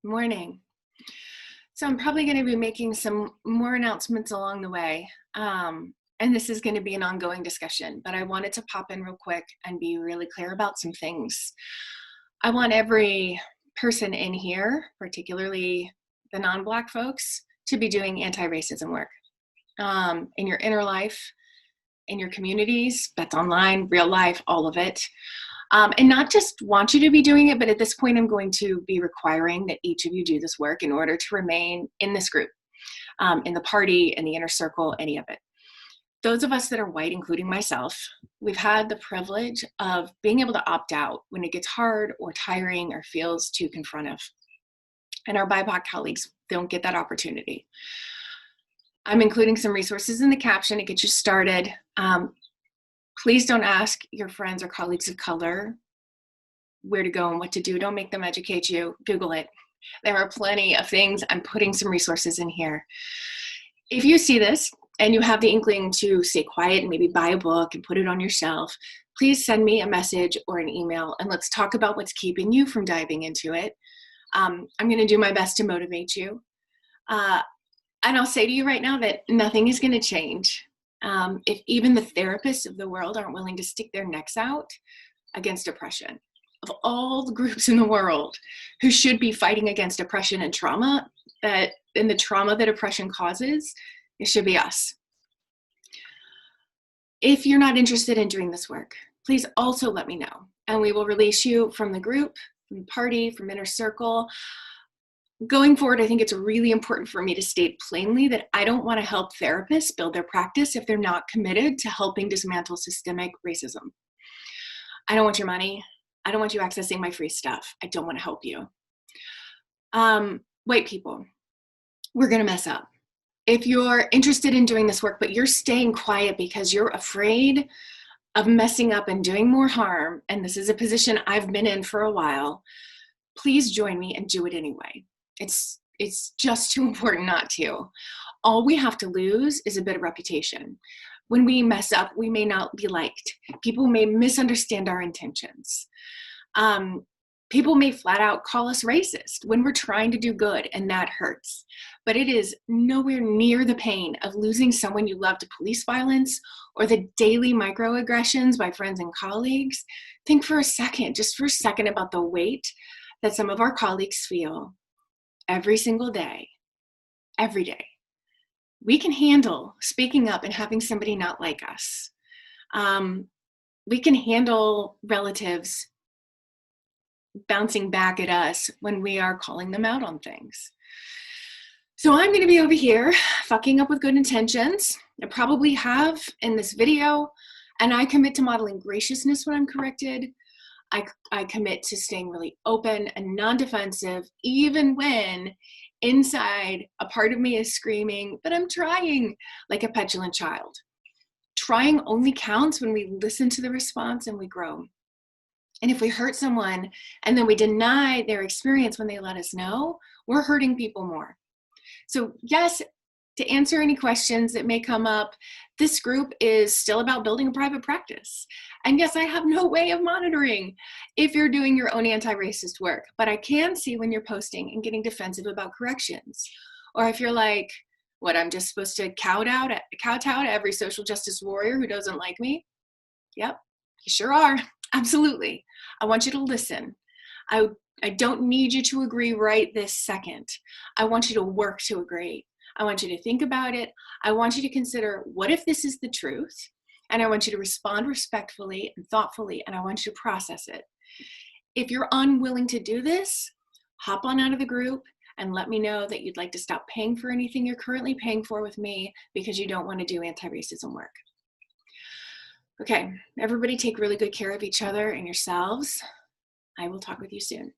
Morning. So I'm probably going to be making some more announcements along the way. And this is going to be an ongoing discussion, but I wanted to pop in real quick and be really clear about some things. I want every person in here, particularly the non-Black folks, to be doing anti-racism work in your inner life, in your communities, that's online, real life, all of it. And not just want you to be doing it, but at this point, I'm going to be requiring that each of you do this work in order to remain in this group, in the party, in the inner circle, any of it. Those of us that are white, including myself, we've had the privilege of being able to opt out when it gets hard or tiring or feels too confrontive. And our BIPOC colleagues don't get that opportunity. I'm including some resources in the caption to get you started. Please don't ask your friends or colleagues of color where to go and what to do. Don't make them educate you. Google it. There are plenty of things. I'm putting some resources in here. If you see this and you have the inkling to stay quiet and maybe buy a book and put it on your shelf, please send me a message or an email and let's talk about what's keeping you from diving into it. I'm going to do my best to motivate you. And I'll say to you right now that nothing is going to change. If even the therapists of the world aren't willing to stick their necks out against oppression. Of all the groups in the world who should be fighting against oppression and trauma, and the trauma that oppression causes, it should be us. If you're not interested in doing this work, please also let me know, and we will release you from the group, from the party, from Inner Circle. Going forward, I think it's really important for me to state plainly that I don't want to help therapists build their practice if they're not committed to helping dismantle systemic racism. I don't want your money. I don't want you accessing my free stuff. I don't want to help you. White people, we're going to mess up. If you're interested in doing this work, but you're staying quiet because you're afraid of messing up and doing more harm, and this is a position I've been in for a while, please join me and do it anyway. It's just too important not to. All we have to lose is a bit of reputation. When we mess up, we may not be liked. People may misunderstand our intentions. People may flat out call us racist when we're trying to do good, and that hurts. But it is nowhere near the pain of losing someone you love to police violence or the daily microaggressions by friends and colleagues. Think for a second, just for a second, about the weight that some of our colleagues feel every single day, every day. We can handle speaking up and having somebody not like us. We can handle relatives bouncing back at us when we are calling them out on things. So I'm going to be over here fucking up with good intentions. I probably have in this video, and I commit to modeling graciousness when I'm corrected. I commit to staying really open and non-defensive, even when inside a part of me is screaming, but I'm trying, like a petulant child. Trying only counts when we listen to the response and we grow. And if we hurt someone and then we deny their experience when they let us know, we're hurting people more. So yes, to answer any questions that may come up, this group is still about building a private practice. And yes, I have no way of monitoring if you're doing your own anti-racist work, but I can see when you're posting and getting defensive about corrections. Or if you're like, what, I'm just supposed to kowtow to every social justice warrior who doesn't like me? Yep, you sure are. Absolutely. I want you to listen. I don't need you to agree right this second. I want you to work to agree. I want you to think about it. I want you to consider, what if this is the truth? And I want you to respond respectfully and thoughtfully, and I want you to process it. If you're unwilling to do this, hop on out of the group and let me know that you'd like to stop paying for anything you're currently paying for with me because you don't want to do anti-racism work. Okay, everybody take really good care of each other and yourselves. I will talk with you soon.